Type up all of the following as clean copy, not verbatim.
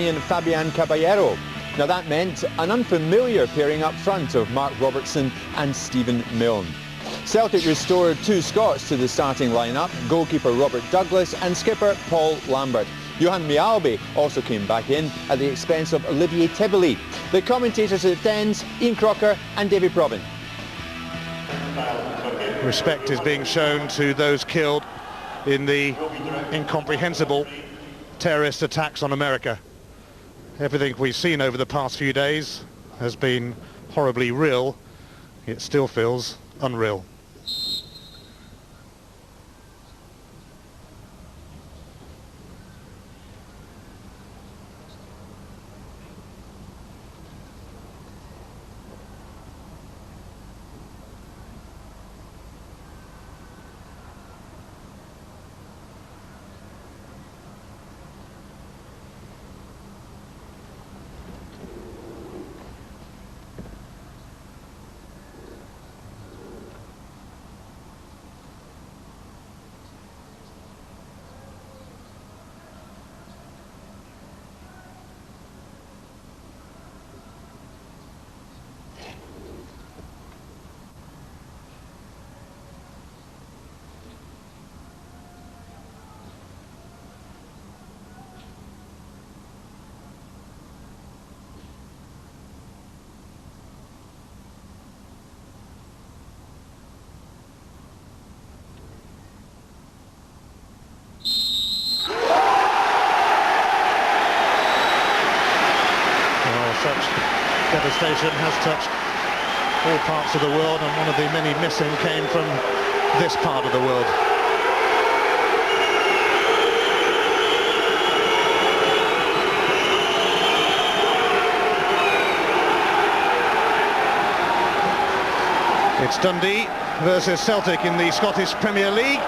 and Fabian Caballero. Now that meant an unfamiliar pairing up front of Mark Robertson and Stephen Milne. Celtic restored two Scots to the starting lineup, goalkeeper Robert Douglas and skipper Paul Lambert. Johan Mjällby also came back in at the expense of Olivier Tebily. The commentators at Dens, Ian Crocker and David Probin. Respect is being shown to those killed in the incomprehensible terrorist attacks on America. Everything we've seen over the past few days has been horribly real. It still feels unreal. Such devastation has touched all parts of the world, and one of the many missing came from this part of the world. It's Dundee versus Celtic in the Scottish Premier League.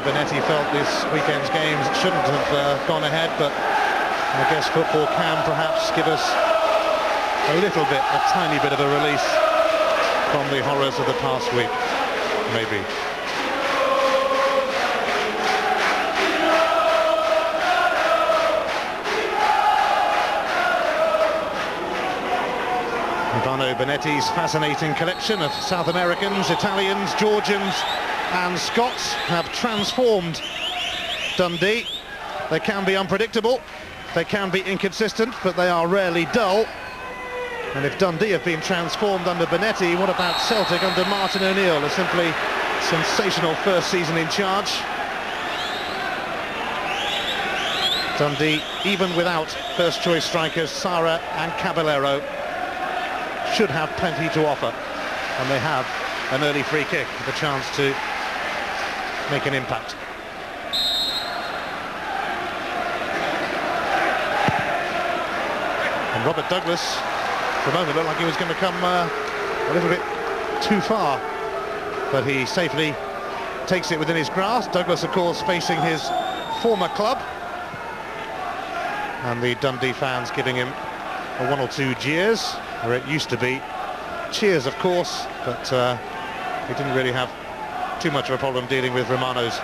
Benetti felt this weekend's games shouldn't have gone ahead, but I guess football can perhaps give us a tiny bit of a release from the horrors of the past week, maybe. Ivano Benetti's fascinating collection of South Americans, Italians, Georgians and Scots have transformed Dundee. They can be unpredictable. They can be inconsistent, but they are rarely dull. And if Dundee have been transformed under Benetti, what about Celtic under Martin O'Neill? A simply sensational first season in charge. Dundee, even without first-choice strikers Sara and Caballero, should have plenty to offer. And they have an early free kick with a chance to make an impact. And Robert Douglas, for a moment, looked like he was going to come a little bit too far, but he safely takes it within his grasp. Douglas, of course, facing his former club, and the Dundee fans giving him a one or two jeers, where it used to be cheers, of course, but he didn't really have too much of a problem dealing with Romano's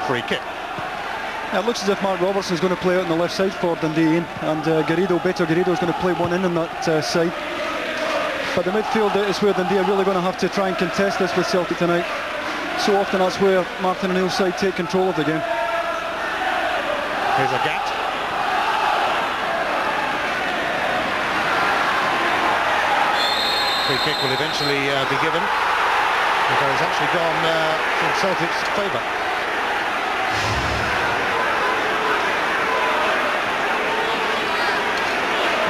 free kick. Yeah, it looks as if Mark Robertson is going to play out on the left side for Dundee, and Beto Garrido is going to play one in on that side. But the midfield is where Dundee are really going to have to try and contest this with Celtic tonight. So often that's where Martin O'Neill's side take control of the game. Here's a gap. Free kick will eventually be given. It has actually gone in Celtic's favour.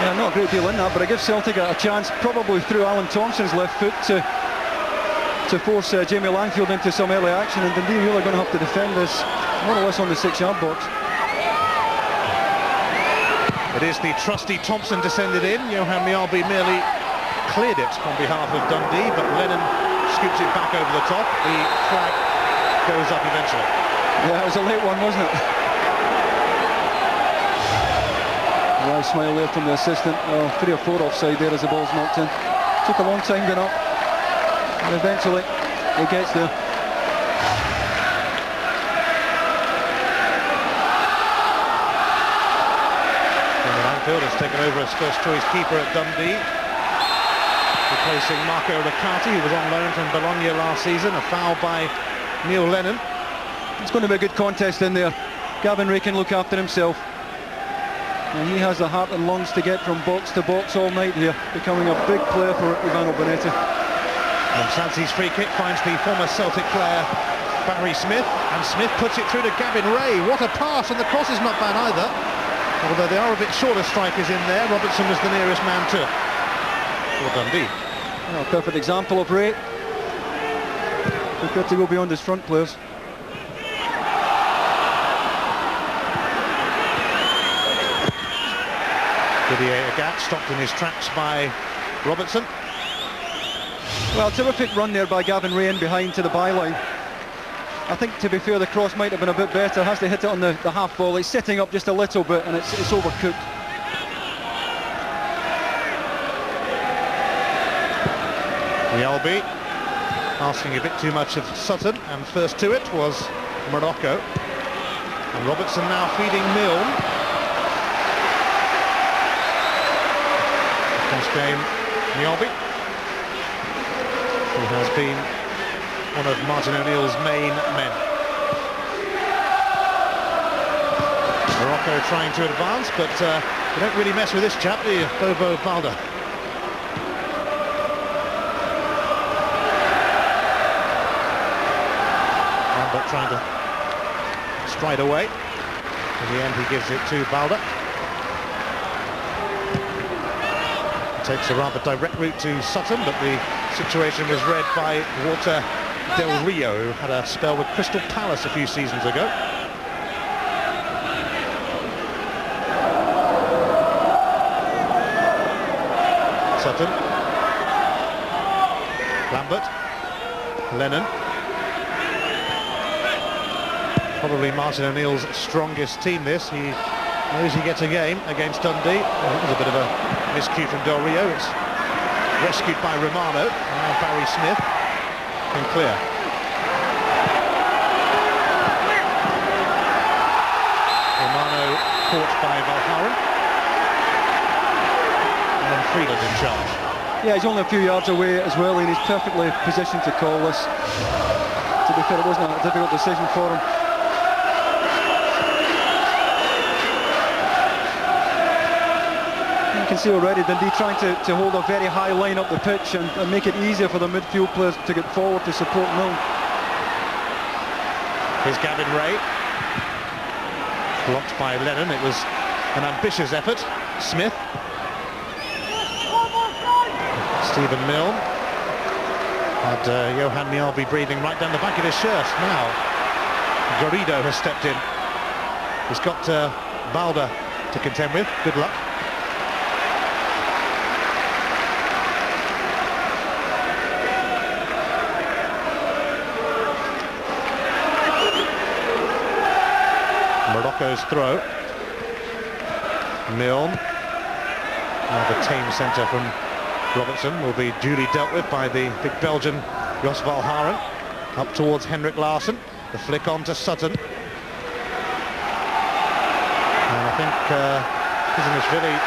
Yeah, not a great deal in that, but it gives Celtic a chance, probably through Alan Thompson's left foot, to force Jamie Langfield into some early action, and Dundee really going to have to defend this more or less on the 6-yard box. It is the trusty Thompson descended in. Johan Mjällby merely cleared it on behalf of Dundee, but Lennon scoops it back over the top. The flag goes up eventually. Yeah, it was a late one, wasn't it? Nice smile there from the assistant. 3 or 4 offside there as the ball's knocked in. Took a long time getting up, and eventually he gets there. Anfield has taken over as first choice keeper at Dundee, replacing Marco Riccardi, who was on loan from Bologna last season. A foul by Neil Lennon. It's going to be a good contest in there. Gavin Ray can look after himself. And he has the heart and lungs to get from box to box all night here, becoming a big player for Ivano Bonetti. And Sansi's free kick finds the former Celtic player Barry Smith, and Smith puts it through to Gavin Ray. What a pass, and the cross is not bad either. Although they are a bit shorter strikers in there. Robertson was the nearest man to for Dundee. A perfect example of Ray. Prepared to go beyond his front players. Didier Agat stopped in his tracks by Robertson. Well, terrific run there by Gavin Ray in behind to the byline. I think, to be fair, the cross might have been a bit better. Has to hit it on the half volley. It's setting up just a little bit, and it's overcooked. Mialbi asking a bit too much of Sutton, and first to it was Morocco. And Robertson now feeding Milne. First game, Mialbi, who has been one of Martin O'Neill's main men. Morocco trying to advance, but you don't really mess with this chap, do you, Bobo Balda? Lambert trying to stride away. In the end, he gives it to Balda. Takes a rather direct route to Sutton, but the situation was read by Walter Del Rio, who had a spell with Crystal Palace a few seasons ago. Sutton, Lambert, Lennon. Probably Martin O'Neill's strongest team, this. He knows he gets a game against Dundee. Well, it was a bit of a miscue from Del Rio. It's rescued by Romano. Now Barry Smith can clear. Romano caught by Valharen. And then Friedland in charge. Yeah, he's only a few yards away as well, and he's perfectly positioned to call this. To be fair, it wasn't a difficult decision for him. You can see already Dundee trying to hold a very high line up the pitch and make it easier for the midfield players to get forward to support Milne. Here's Gavin Ray. Blocked by Lennon. It was an ambitious effort. Smith. Stephen Milne. Had Johan Mialbi breathing right down the back of his shirt. Now Garrido has stepped in. He's got Balda to contend with. Good luck. Morocco's throw. Milne. Now the tame centre from Robertson will be duly dealt with by the big Belgian Jos Valharen. Up towards Henrik Larsson. The flick on to Sutton. And I think Kizimishvili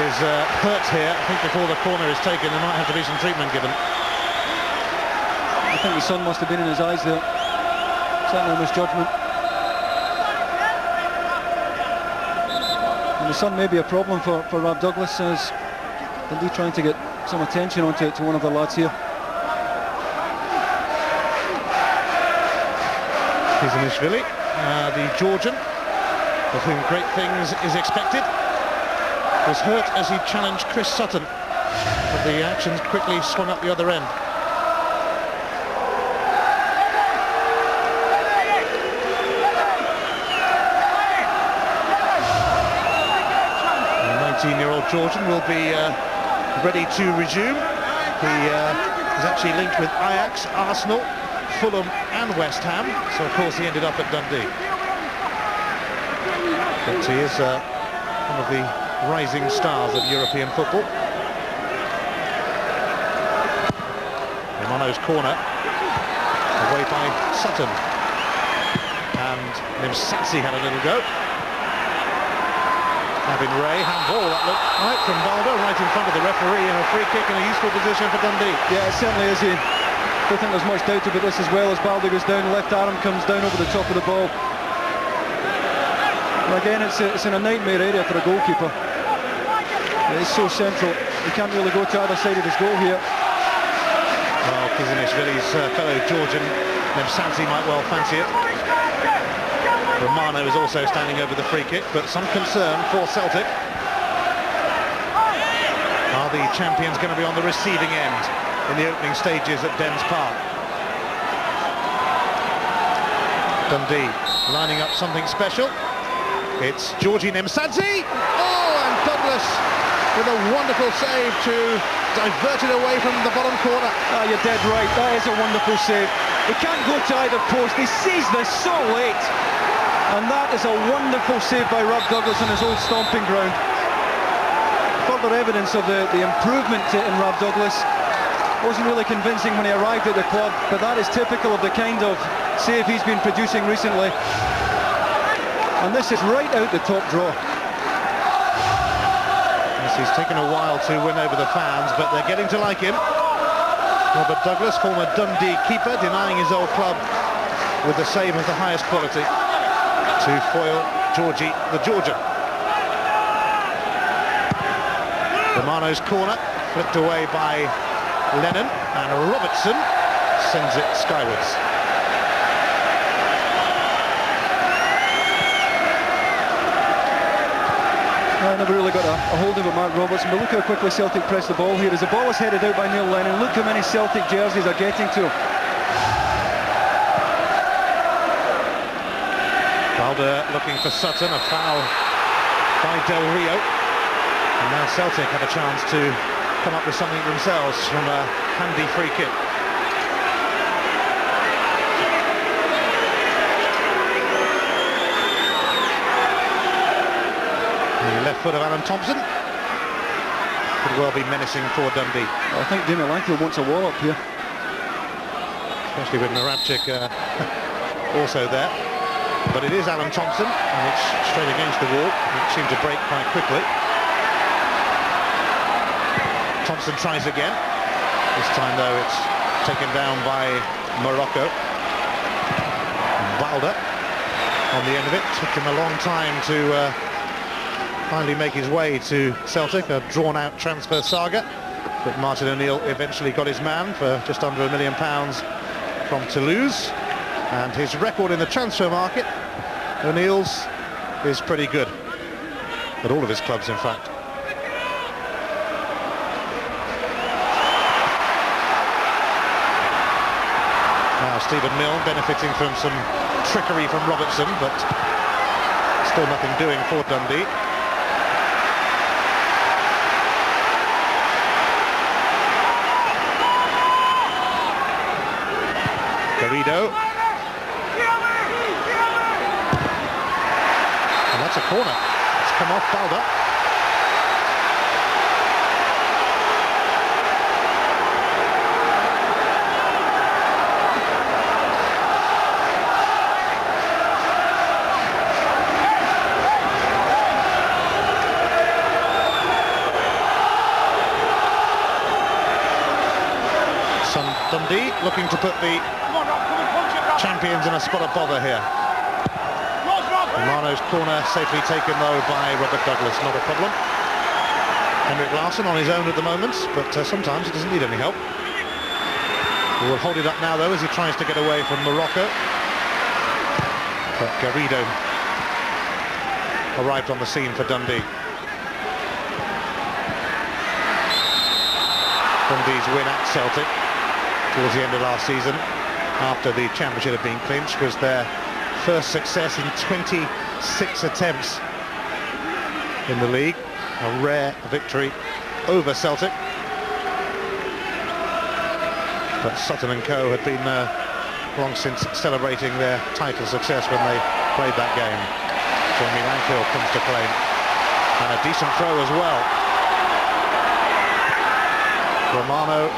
is hurt here. I think before the corner is taken there might have to be some treatment given. I think the sun must have been in his eyes there. Certainly a misjudgment. And the sun may be a problem for Rob Douglas, as Dundee trying to get some attention onto one of the lads here. Kizimishvili, the Georgian, of whom great things is expected, was hurt as he challenged Chris Sutton, but the action quickly swung up the other end. The 19-year-old Georgian will be ready to resume. He is actually linked with Ajax, Arsenal, Fulham and West Ham, so of course he ended up at Dundee. But he is one of the rising stars of European football. Romano's corner, away by Sutton. And Nimsatsi had a little go. Had Robin Ray, handball that looked right from Balder, right in front of the referee, and a free kick in a useful position for Dundee. Yeah, it certainly is. I don't think there's much doubt about this as well. As Balder goes down, left arm comes down over the top of the ball. And again, it's in a nightmare area for a goalkeeper. It is so central. He can't really go to either side of his goal here. Well, Kizanishvili's fellow Georgian, Nemsadze, might well fancy it. Romano is also standing over the free kick, but some concern for Celtic. Are the champions going to be on the receiving end in the opening stages at Dens Park? Dundee lining up something special. It's Georgi Nemsadze. Oh, and Douglas with a wonderful save to divert it away from the bottom corner. Ah, you're dead right. That is a wonderful save. He can't go to either post. He sees this so late. And that is a wonderful save by Rob Douglas on his old stomping ground. Further evidence of the improvement in Rob Douglas. Wasn't really convincing when he arrived at the club, but that is typical of the kind of save he's been producing recently. And this is right out the top draw. Yes, he's taken a while to win over the fans, but they're getting to like him. Robert Douglas, former Dundee keeper, denying his old club with the save of the highest quality to foil Georgie, the Georgian. Romano's corner, flipped away by Lennon, and Robertson sends it skywards. I never really got a hold of it, Mark Robertson, but look how quickly Celtic press the ball here. As the ball is headed out by Neil Lennon, look how many Celtic jerseys are getting to him. Balder looking for Sutton, a foul by Del Rio. And now Celtic have a chance to come up with something themselves from a handy free kick. The left foot of Alan Thompson could well be menacing for Dundee. I think Damien Langfield wants a wall up here. Especially with Moravcik also there. But it is Alan Thompson, and it's straight against the wall. It seemed to break quite quickly. Thompson tries again. This time, though, it's taken down by Morocco. Balder on the end of it. Took him a long time to finally make his way to Celtic, a drawn-out transfer saga. But Martin O'Neill eventually got his man for just under £1 million from Toulouse. And his record in the transfer market, O'Neill's, is pretty good. At all of his clubs, in fact. Now Stephen Milne benefiting from some trickery from Robertson, but still nothing doing for Dundee. Garrido. That's a corner. It's come off Balder. Dundee looking to put the champions in a spot of bother here. Romano's corner safely taken though by Robert Douglas, not a problem. Henrik Larsson on his own at the moment, but sometimes he doesn't need any help. He will hold it up now though as he tries to get away from Morocco. But Garrido arrived on the scene for Dundee. Dundee's win at Celtic towards the end of last season, after the championship had been clinched, was their first success in 26 attempts in the league. A rare victory over Celtic. But Sutton and Co had been long since celebrating their title success when they played that game. Jamie Langfield comes to claim, and a decent throw as well. Romano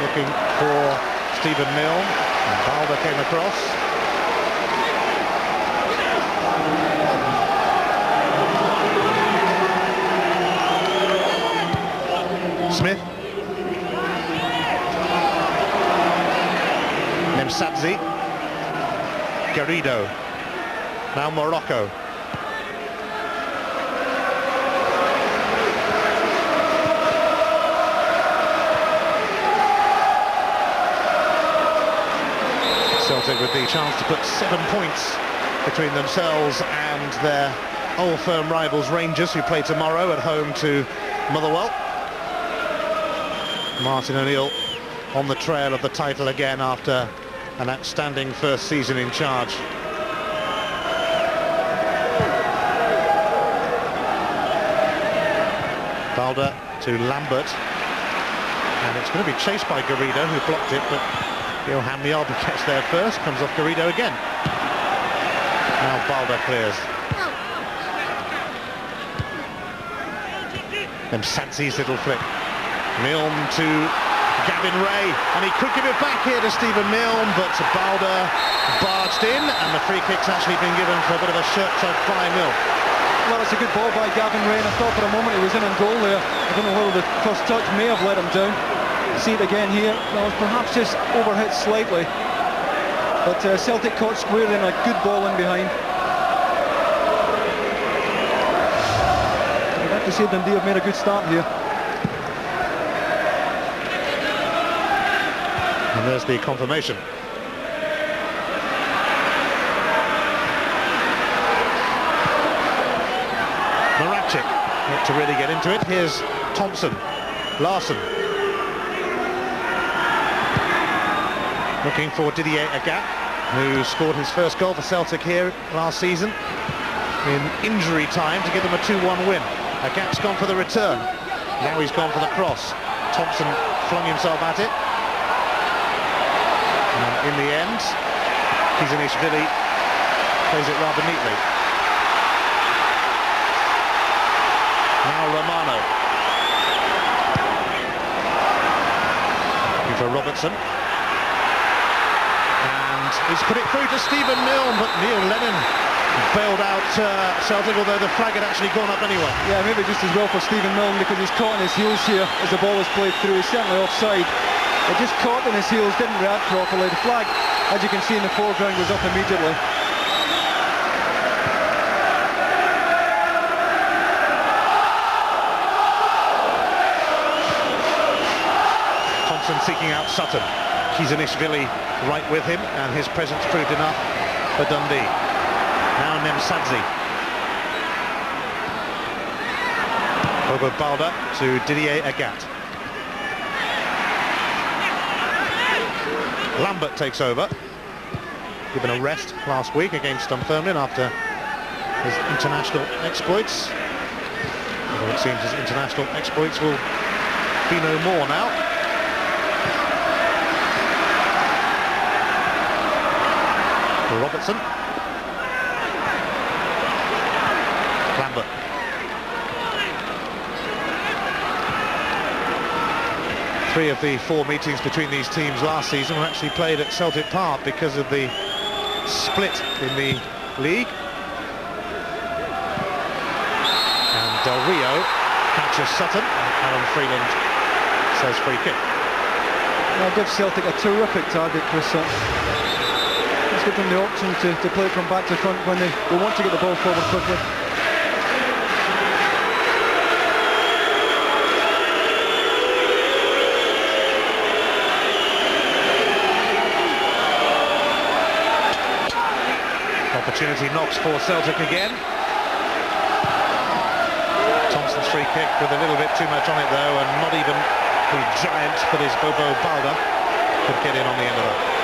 looking for Stephen Milne, and Balder came across. Smith. Nemsadzi. Garrido. Now Morocco. Celtic with the chance to put 7 points between themselves and their old firm rivals Rangers, who play tomorrow at home to Motherwell. Martin O'Neill on the trail of the title again after an outstanding first season in charge. Balder to Lambert, and it's going to be chased by Garrido, who blocked it, but Johan Mjällby gets there first, comes off Garrido again. Now Balder clears. Nemsadzi's little flick. Milne to Gavin Ray, and he could give it back here to Stephen Milne, but Balder barged in, and the free kick's actually been given for a bit of a shirt tug by Milne. Well, it's a good ball by Gavin Ray, and I thought for a moment he was in on goal there. I don't know whether the first touch may have let him down. See it again here. Well, perhaps just overhit slightly, but Celtic caught squarely and a good ball in behind. I'd like to say Dundee have made a good start here. And there's the confirmation. Maracik yet to really get into it. Here's Thompson, Larsson. Looking for Didier Agat, who scored his first goal for Celtic here last season in injury time to give them a 2-1 win. Agat's gone for the return. Now he's gone for the cross. Thompson flung himself at it. And in the end, Kizanishvili plays it rather neatly. Now Romano. Looking for Robertson. He's put it through to Stephen Milne, but Neil Lennon bailed out Celtic, although the flag had actually gone up anyway. Yeah, maybe just as well for Stephen Milne, because he's caught on his heels here as the ball is played through. He's certainly offside. It just caught on his heels, didn't react properly. The flag, as you can see in the foreground, was up immediately. Thompson seeking out Sutton. Kizanishvili right with him, and his presence proved enough for Dundee. Now Nemsadzi. Over Balder to Didier Agat. Lambert takes over. Given a rest last week against Dunfermline after his international exploits. Although it seems his international exploits will be no more now. Robertson. Lambert. Three of the 4 meetings between these teams last season were actually played at Celtic Park because of the split in the league. And Del Rio catches Sutton, and Alan Freeland says free kick. Well, gives Celtic a terrific target, Chris Sutton. Give them the option to play from back to front when they want to get the ball forward quickly. Opportunity knocks for Celtic again. Thompson's free kick with a little bit too much on it though, and not even the giant that is Bobo Balder could get in on the end of that.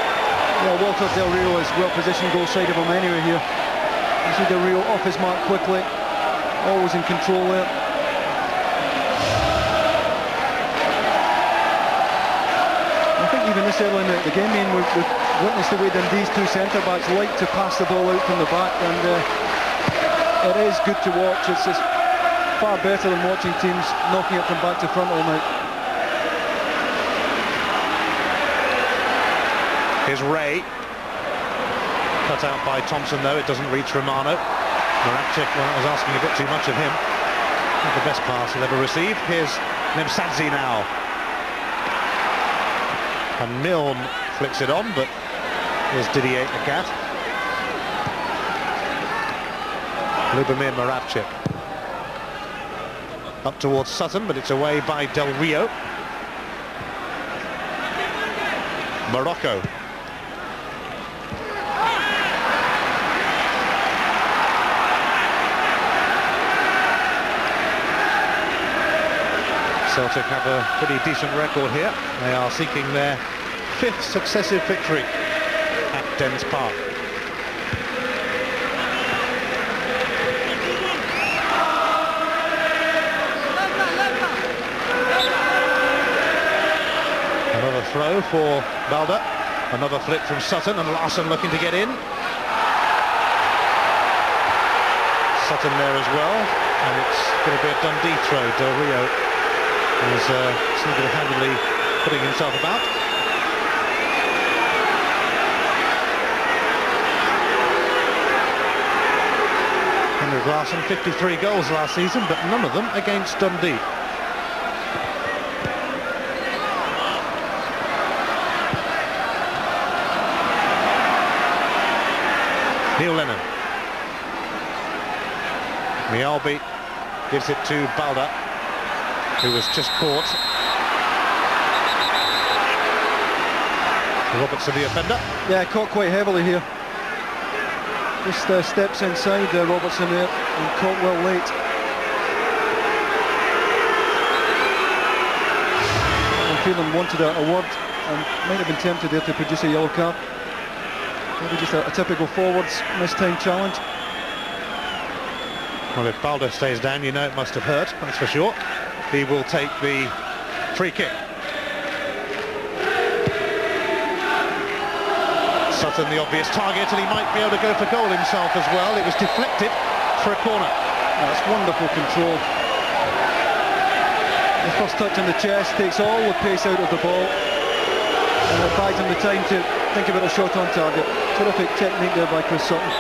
Well, Walter Del Rio is well positioned goal side of him anyway here. You see Del Rio off his mark quickly, always in control there. I think even this early in the game, we've witnessed the way Dundee's 2 centre-backs like to pass the ball out from the back, and it is good to watch. It's just far better than watching teams knocking it from back to front all night. Here's Ray. Cut out by Thompson though, it doesn't reach Romano. Maracik was asking a bit too much of him. Not the best pass he'll ever receive. Here's Nemsadze now. And Milne flicks it on, but here's Didier Agat. Lubomir Moravcik. Up towards Sutton, but it's away by Del Rio. Morocco. Celtic have a pretty decent record here. They are seeking their 5th successive victory at Dens Park. Another throw for Balda. Another flick from Sutton, and Larsson looking to get in. Sutton there as well, and it's going to be a Dundee throw. Del Rio is single-handedly putting himself about. Henrik Larsson, 53 goals last season, but none of them against Dundee. Neil Lennon. Mialbi gives it to Balda, who was just caught. Robertson, the offender. Yeah, caught quite heavily here. Just steps inside Robertson there and caught well late. I'm feeling wanted a word and might have been tempted there to produce a yellow card. Maybe just a typical forwards mistimed challenge. Well, if Balda stays down, you know it must have hurt, that's for sure. He will take the free kick. Sutton the obvious target, and he might be able to go for goal himself as well. It was deflected for a corner. That's wonderful control. The first touch on the chest takes all the pace out of the ball, and it buys him the time to think about a shot on target. Terrific technique there by Chris Sutton.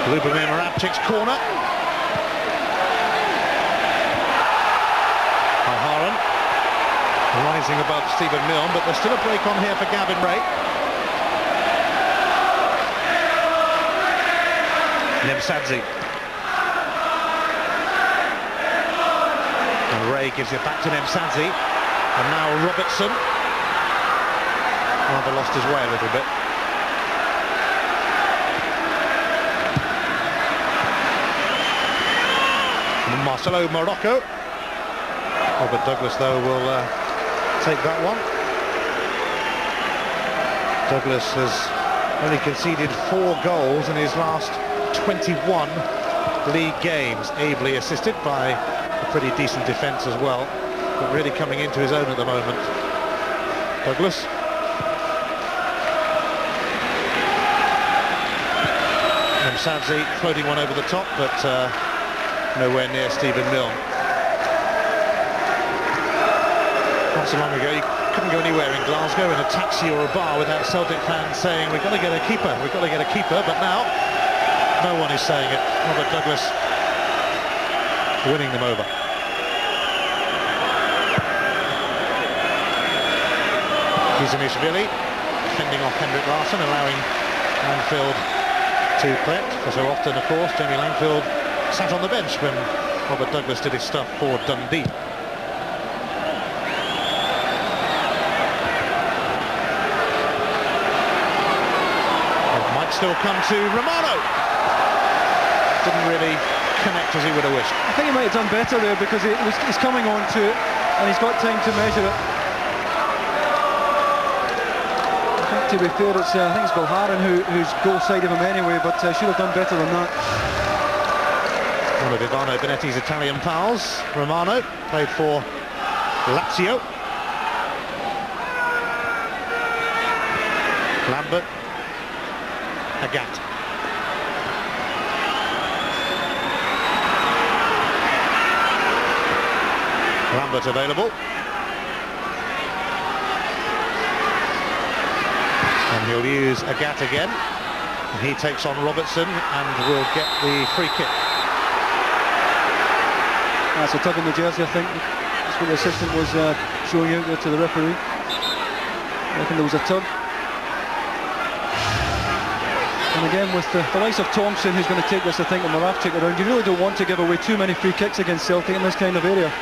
Lubomir Moravcik's corner. O'Haran rising above Stephen Milne, but there's still a break on here for Gavin Ray. Nemsadze. And Ray gives it back to Nemsadze. And now Robertson. Rather lost his way a little bit. Marcelo Morocco. Robert Douglas, though, will take that one. Douglas has only conceded 4 goals in his last 21 league games, ably assisted by a pretty decent defence as well, but really coming into his own at the moment. Douglas. And Sadzi floating one over the top, but nowhere near Stephen Milne. Not so long ago, you couldn't go anywhere in Glasgow in a taxi or a bar without Celtic fans saying, we've got to get a keeper, we've got to get a keeper, but now no one is saying it. Robert Douglas winning them over. Kizanishvili fending off Henrik Larsson, allowing Langfield to collect. For so often, of course, Jamie Langfield sat on the bench when Robert Douglas did his stuff for Dundee. It might still come to Romano. Didn't really connect as he would have wished. I think he might have done better there because he's coming on to it and he's got time to measure it. To be fair, I think it's Bilharin who's goal side of him anyway, but should have done better than that. One of Ivano Benetti's Italian pals, Romano, played for Lazio. Lambert, Agat. Lambert available. And he'll use Agat again. And he takes on Robertson and will get the free kick. That's a tug in the jersey, I think. That's what the assistant was showing out there to the referee. I reckon there was a tug. And again, with the likes of Thompson, who's going to take this, I think, and Moravcik around, you really don't want to give away too many free kicks against Celtic in this kind of area.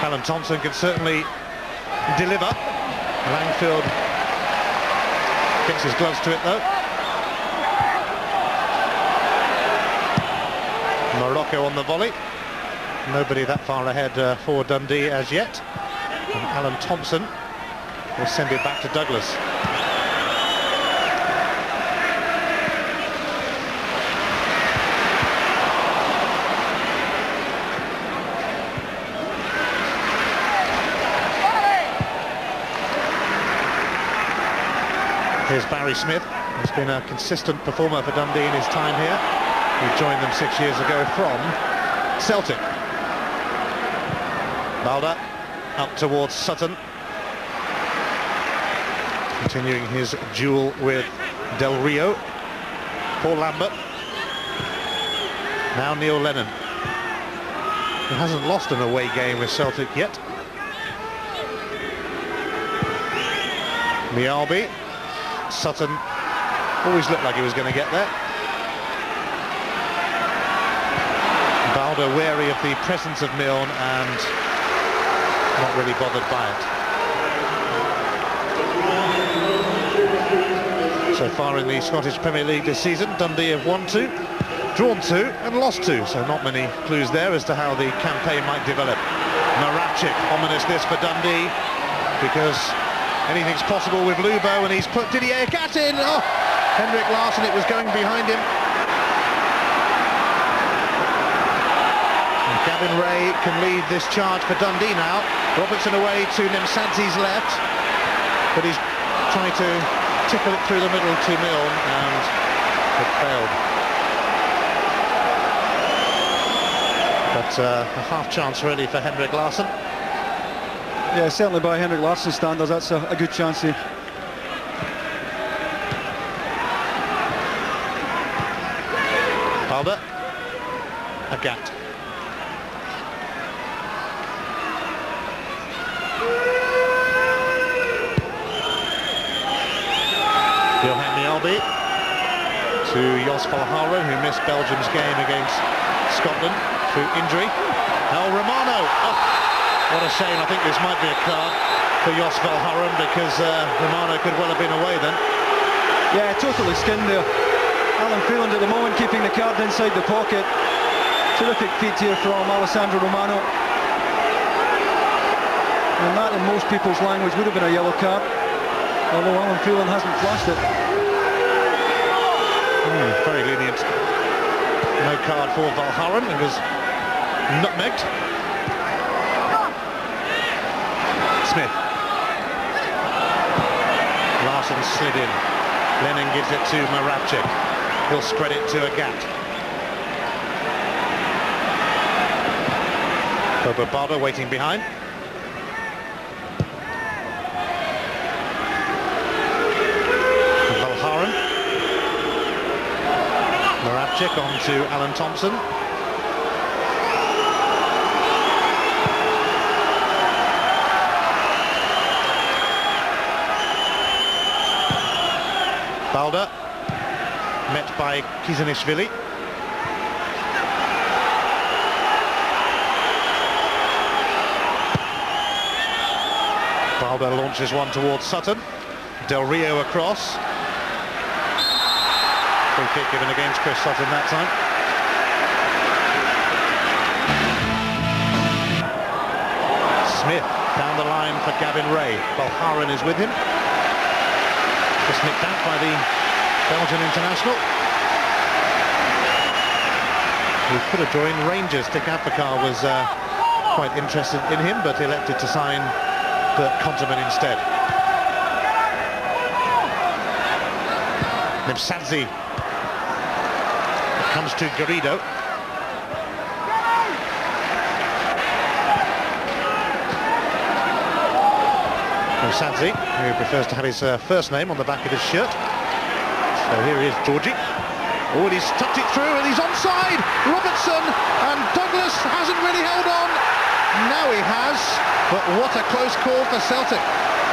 Alan Thompson can certainly deliver. Langfield gets his gloves to it, though. Morocco on the volley. Nobody that far ahead for Dundee as yet. And Alan Thompson will send it back to Douglas. Here's Barry Smith, who's been a consistent performer for Dundee in his time here. He joined them 6 years ago from Celtic. Balda up towards Sutton. Continuing his duel with Del Rio. Paul Lambert. Now Neil Lennon. He hasn't lost an away game with Celtic yet. Mialbi. Sutton always looked like he was going to get there. Balda wary of the presence of Milne and not really bothered by it. So far in the Scottish Premier League this season, Dundee have won 2, drawn 2 and lost 2, so not many clues there as to how the campaign might develop. Moravcik, ominous this for Dundee, because anything's possible with Lubo, and he's put Didier Agat in. Oh, Henrik Larsson, it was going behind him. And Gavin Ray can lead this charge for Dundee now. Robertson away to Nemsadze's left, but he's trying to tickle it through the middle to Milne, and it failed. But a half chance really for Henrik Larsson. Yeah, certainly by Henrik Larsson's standards, that's a good chance here. Balda. Agat. Johan Mialbi to Jos Valhara, who missed Belgium's game against Scotland through injury. Now Romano. Oh. What a shame. I think this might be a card for Jos Valhara, because Romano could well have been away then. Yeah, totally skinned there. Alan Freeland at the moment keeping the card inside the pocket. Terrific feat here from Alessandro Romano. And that, in most people's language, would have been a yellow card, although Alan Freeland hasn't flashed it. Very lenient. No card for Valhara. It was nutmegged. Smith. Larsson slid in. Lennon gives it to Moravcik. He'll spread it to Agat. Bobo Balda waiting behind. Valharan. Moravcik on to Alan Thompson. Balda, met by Kizanishvili. Balda launches one towards Sutton. Del Rio across. Free kick given against Chris Sutton that time. Smith down the line for Gavin Ray. Valharan is with him. Just nicked out by the Belgian international. He could have joined Rangers. Dick Advocaat was quite interested in him, but elected to sign Bert Konterman instead. Nemsadze comes to Garrido. Sadzi, who prefers to have his first name on the back of his shirt. So here he is, Georgie. Oh, and he's tucked it through, and he's onside. Robertson, and Douglas hasn't really held on. Now he has, but what a close call for Celtic.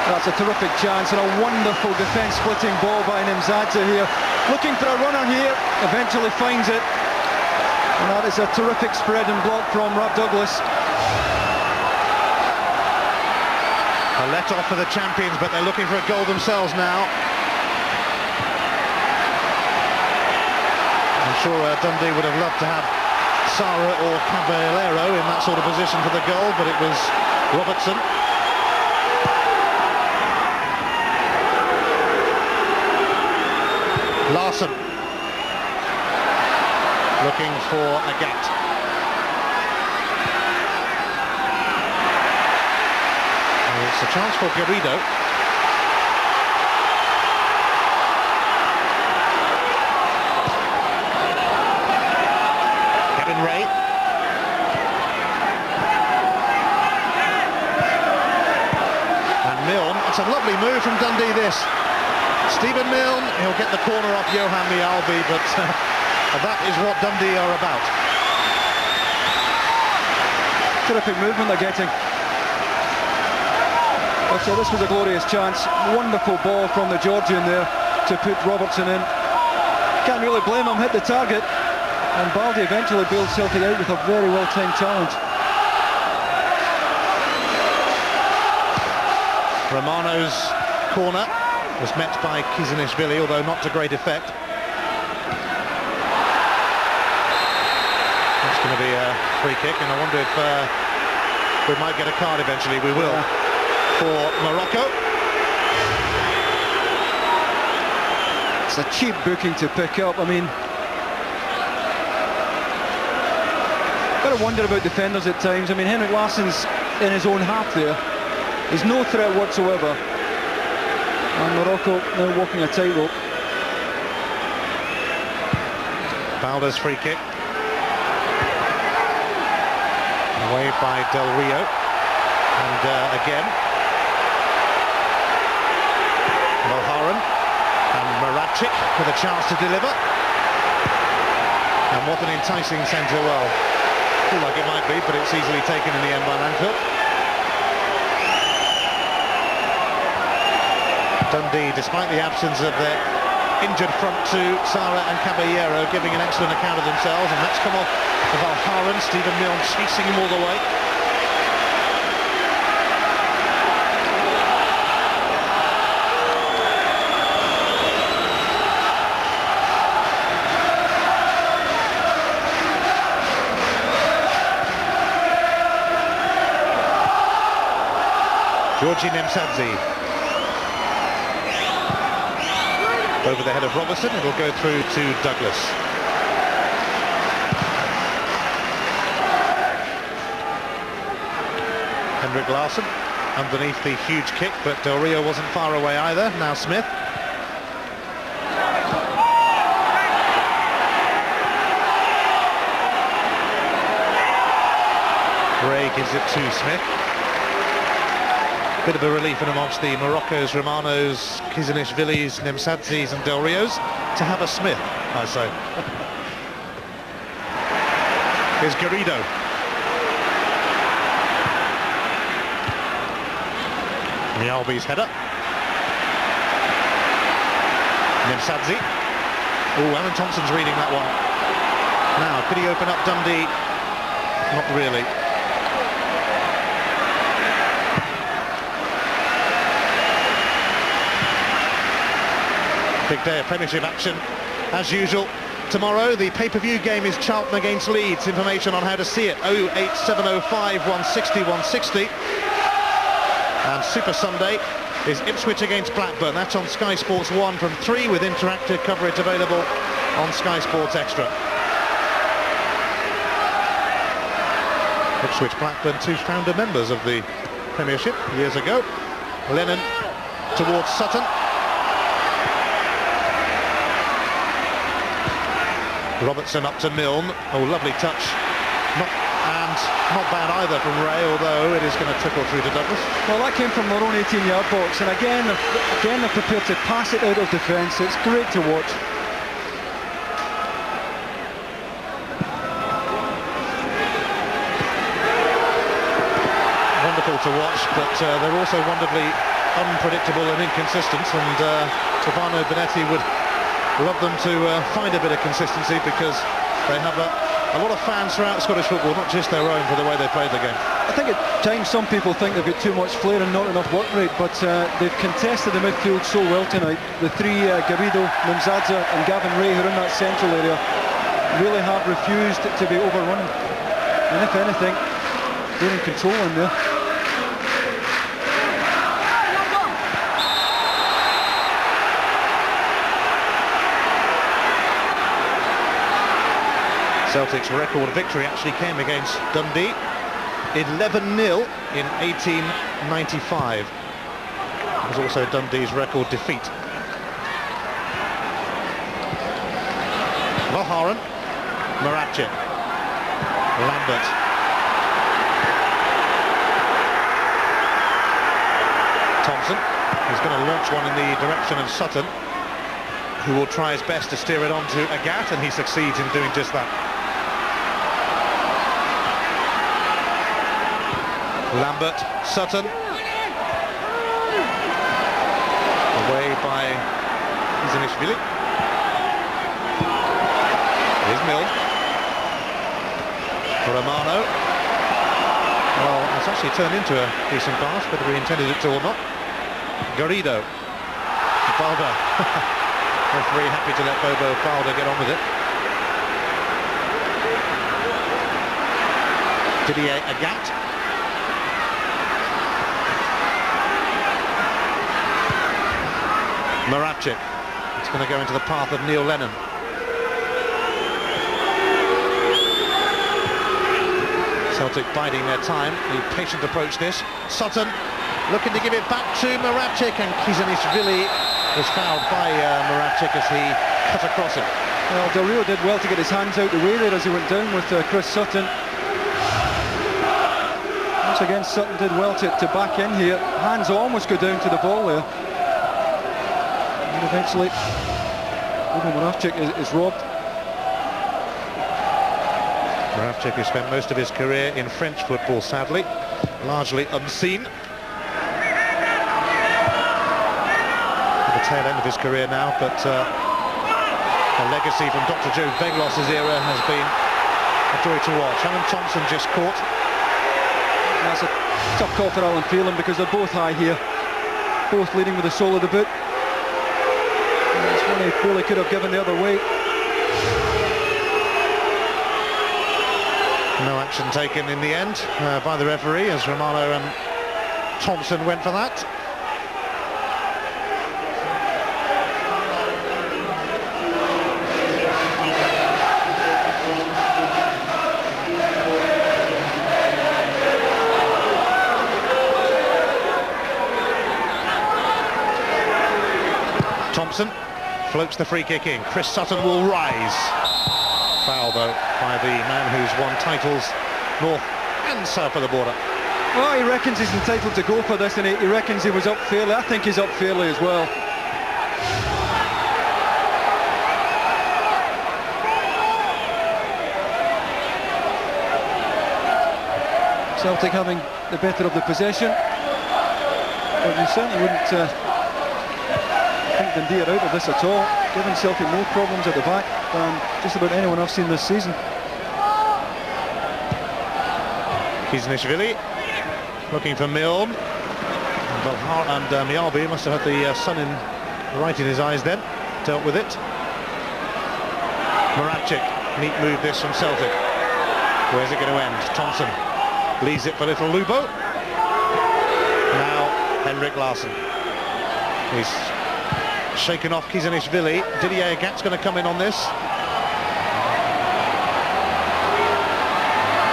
That's a terrific chance and a wonderful defence-splitting ball by Nemsadze here. Looking for a runner here, eventually finds it. And that is a terrific spread and block from Rob Douglas. A let-off for the champions, but they're looking for a goal themselves now. I'm sure Dundee would have loved to have Sara or Caballero in that sort of position for the goal, but it was Robertson. Larsson looking for a gap. It's a chance for Garrido. Kevin Ray. And Milne. It's a lovely move from Dundee, this. Stephen Milne, he'll get the corner off Johan Mialbi, but that is what Dundee are about. Terrific movement they're getting. So this was a glorious chance. Wonderful ball from the Georgian there to put Robertson in. Can't really blame him, hit the target. And Baldi eventually bailed Celtic out with a very well-timed challenge. Romano's corner was met by Kizanishvili, although not to great effect. That's going to be a free kick, and I wonder if we might get a card eventually. We will. Yeah. For Morocco. It's a cheap booking to pick up. I mean, gotta wonder about defenders at times. I mean, Henrik Larsson's in his own half there. He's no threat whatsoever. And Morocco now walking a tightrope. Balda's free kick. Away by Del Rio. And again, Mulharen and Maradchik with a chance to deliver. And what an enticing centre. Well, feel like it might be, but it's easily taken in the end by Langford. Dundee, despite the absence of their injured front two, Sara and Caballero, giving an excellent account of themselves, and that's come off of Mulharen. Stephen Milne chasing him all the way. Georgi Nemsadze over the head of Robertson. It'll go through to Douglas. Henrik Larsson underneath the huge kick, but Del Rio wasn't far away either. Now Smith. Ray gives it to Smith. Bit of a relief in amongst the Moroccos, Romanos, Kizanishvilis, Nemsadzes and Del Rios to have a Smith, I say. Here's Garrido. Mialbi's header. Nemsadze. Oh, Alan Thompson's reading that one. Now, could he open up Dundee? Not really. Big day of Premiership action, as usual. Tomorrow, the pay-per-view game is Charlton against Leeds. Information on how to see it, 08705 160 160. And Super Sunday is Ipswich against Blackburn. That's on Sky Sports 1 from 3, with interactive coverage available on Sky Sports Extra. Ipswich Blackburn, two founder members of the Premiership years ago. Lennon towards Sutton. Robertson up to Milne. Oh, lovely touch. And not bad either from Ray, although it is going to trickle through to Douglas. Well, that came from their own 18-yard box, and again they're prepared to pass it out of defence. It's great to watch. Wonderful to watch, but they're also wonderfully unpredictable and inconsistent, and Stefano Bonetti would love them to find a bit of consistency, because they have a lot of fans throughout Scottish football, not just their own, for the way they played the game. I think at times some people think they've got too much flair and not enough work rate, but they've contested the midfield so well tonight. The three, Garrido, Nimzadza and Gavin Ray, who are in that central area, really have refused to be overrun. And if anything, they're in control in there. Celtic's record victory actually came against Dundee, 11-0 in 1895. It was also Dundee's record defeat. Mulharen, Moravcik, Lambert. Thompson, he's going to launch one in the direction of Sutton, who will try his best to steer it onto Agat, and he succeeds in doing just that. Lambert, Sutton, away by Izanishvili. Here's Milne. Romano. Well, it's actually turned into a decent pass, whether he intended it to or not. Garrido. Balda. Referee happy to let Bobo Balda get on with it. Didier Agat. Moravcik. It's going to go into the path of Neil Lennon. Celtic biding their time. A patient approach this. Sutton looking to give it back to Moravcik, and Kizanishvili was fouled by Moravcik as he cut across him. Well, Del Rio did well to get his hands out the way there as he went down with Chris Sutton. Once again, Sutton did well to back in here. Hands almost go down to the ball there. And eventually, even Moravcik is robbed. Moravcik, who spent most of his career in French football, sadly, largely unseen. At the tail end of his career now, but a legacy from Dr. Joe Beglos' era has been a joy to watch. Alan Thompson just caught. That's a tough call for Alan Phelan, because they're both high here, both leading with the sole of the boot. That's one he really could have given the other way. No action taken in the end by the referee, as Romano and Thompson went for that. Thompson floats the free kick in. Chris Sutton will rise. Foul though by the man who's won titles north and south of the border. Well, he reckons he's entitled to go for this, and he reckons he was up fairly. I think he's up fairly as well. Celtic having the better of the possession, but you certainly wouldn't think Dundee are out of this at all, giving Celtic more problems at the back than just about anyone I've seen this season. Kizanishvili looking for Milne, and Mialbi must have had the sun right in his eyes then, dealt with it. Moravcik, neat move this from Celtic. Where's it going to end? Thompson leaves it for little Lubo. Now Henrik Larsson. He's shaken off Kizanishvili. Didier Agat's going to come in on this.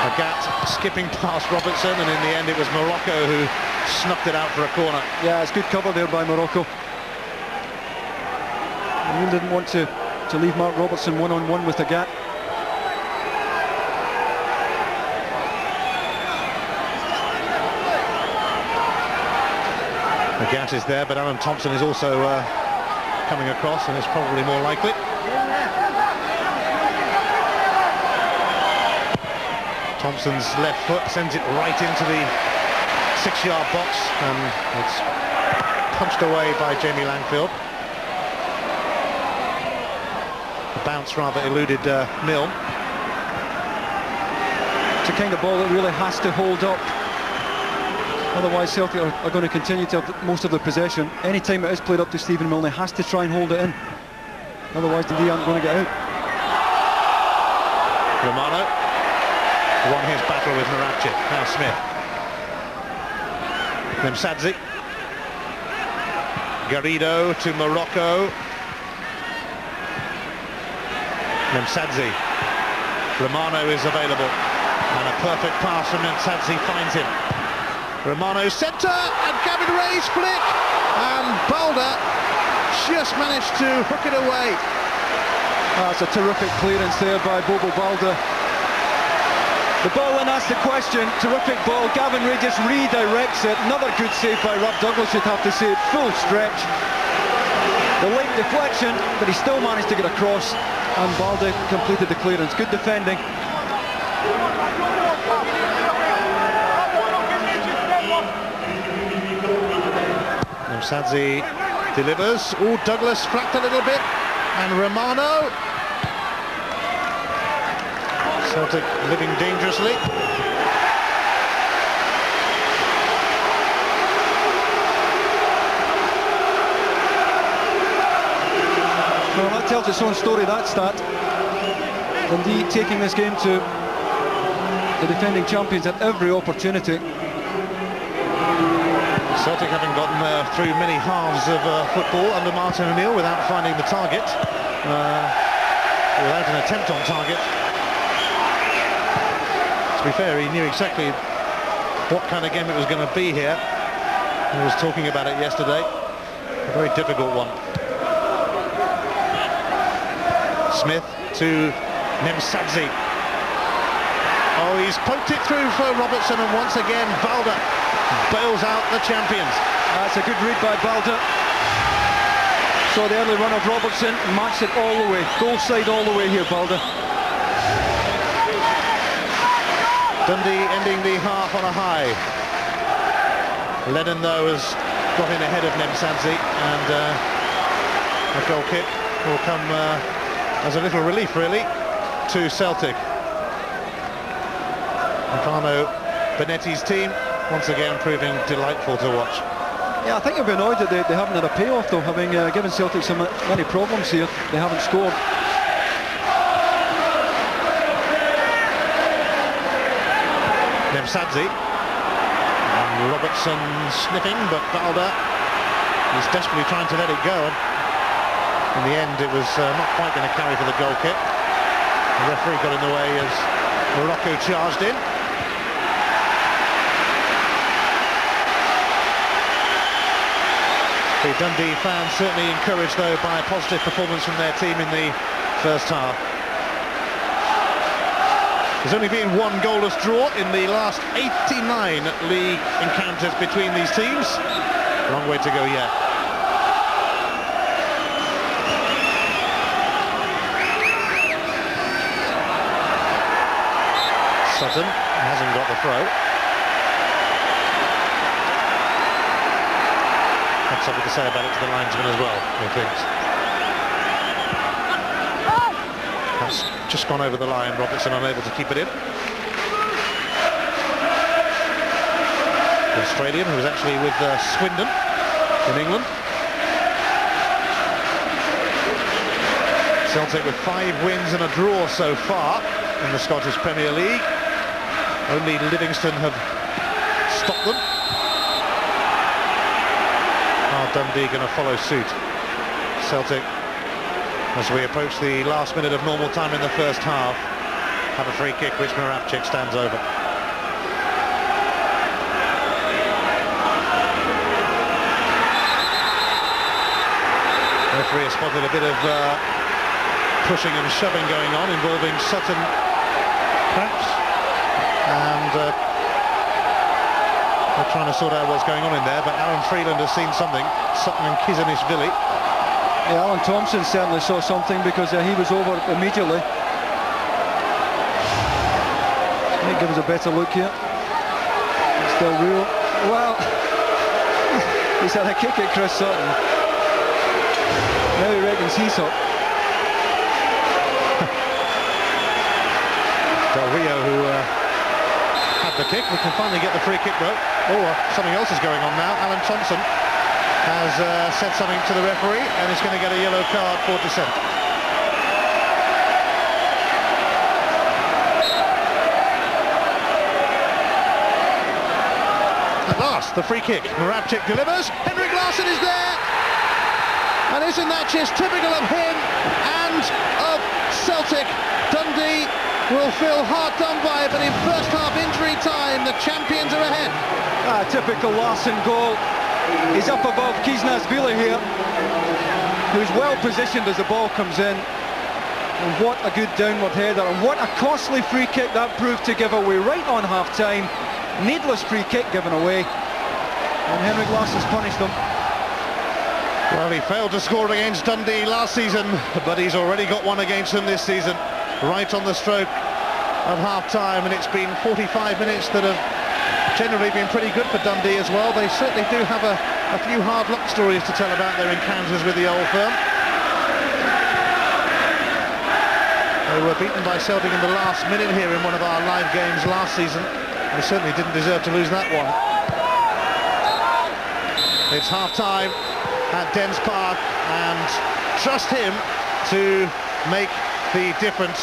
Agat skipping past Robertson, and in the end it was Morocco who snuffed it out for a corner. Yeah, it's good cover there by Morocco. He didn't want to leave Mark Robertson one-on-one with Agat. The gap is there, but Alan Thompson is also coming across, and it's probably more likely. Thompson's left foot sends it right into the 6-yard box, and it's punched away by Jamie Langfield. The bounce rather eluded Milne. It's a kind of ball that really has to hold up. Otherwise Celtic are going to continue to have most of the possession. Any time it is played up to Stephen Milne, he has to try and hold it in. Otherwise Dundee aren't going to get out. Romano won his battle with Moravcik. Now Smith. Nemsadze. Garrido to Morocco. Nemsadze. Romano is available. And a perfect pass from Nemsadze finds him. Romano centre, and Gavin Ray's flick, and Balder just managed to hook it away. That's a terrific clearance there by Bobo Balder. The ball then asks the question, terrific ball, Gavin Ray just redirects it. Another good save by Rob Douglas, you'd have to say, full stretch. The late deflection, but he still managed to get across, and Balder completed the clearance. Good defending. Nemsadze delivers. Oh, Douglas flapped a little bit, and Romano. Celtic living dangerously. Well, that tells its own story, that stat. Dundee taking this game to the defending champions at every opportunity. Celtic haven't gotten through many halves of football under Martin O'Neill without finding the target, without an attempt on target. To be fair, he knew exactly what kind of game it was going to be here. He was talking about it yesterday. A very difficult one. Smith to Nemsadze. Oh, he's poked it through for Robertson, and once again Balder bails out the champions. That's a good read by Balder. Saw the early run of Robertson, matched it all the way. Goal side all the way here, Balder. Dundee ending the half on a high. Lennon, though, has got in ahead of Nemsadze, and a goal kick will come as a little relief, really, to Celtic. Stefano Benetti's team once again proving delightful to watch. Yeah, I think you'll be annoyed that they haven't had a payoff, though, having given Celtic so many problems here. They haven't scored. Nemsadze. And Robertson sniffing, but Balder is desperately trying to let it go. In the end, it was not quite going to carry for the goal kick. The referee got in the way as Morocco charged in. The Dundee fans certainly encouraged, though, by a positive performance from their team in the first half. There's only been one goalless draw in the last 89 league encounters between these teams. Long way to go yet. Sutton hasn't got the throw. Had something to say about it to the linesman as well, he thinks. That's just gone over the line, Robertson unable to keep it in. The Australian, who was actually with Swindon in England. Celtic with 5 wins and a draw so far in the Scottish Premier League. Only Livingston have stopped them. Are Dundee going to follow suit? Celtic, as we approach the last minute of normal time in the first half, have a free kick which Moravcik stands over. Referee has spotted a bit of pushing and shoving going on involving Sutton, perhaps. And They're trying to sort out what's going on in there, but Aaron Freeland has seen something. Sutton and Kizanishvili. Yeah, Alan Thompson certainly saw something, because he was over immediately. Might give us a better look here. It's still real. Well, he's had a kick at Chris Sutton. Now he reckons he's up. Del Rio, who had the kick, we can finally get the free kick though. Oh, something else is going on now. Alan Thompson has said something to the referee, and is going to get a yellow card for dissent. At last, the free kick. Moravcik delivers. Henrik Larsson is there. And isn't that just typical of him and of Celtic? Dundee will feel hard done by, but in first half injury time, the champions are ahead. Typical Larsson goal. He's up above Kizanishvili here, who's well positioned as the ball comes in. And what a good downward header, and what a costly free kick that proved to give away right on half-time. Needless free kick given away, and Henrik Larsson's punished them. Well, he failed to score against Dundee last season, but he's already got one against them this season, right on the stroke of half-time, and it's been 45 minutes that have generally been pretty good for Dundee as well. They certainly do have a few hard luck stories to tell about their encounters with the old firm. They were beaten by Celtic in the last minute here in one of our live games last season. They certainly didn't deserve to lose that one. It's half-time at Dens Park, and trust him to make the difference.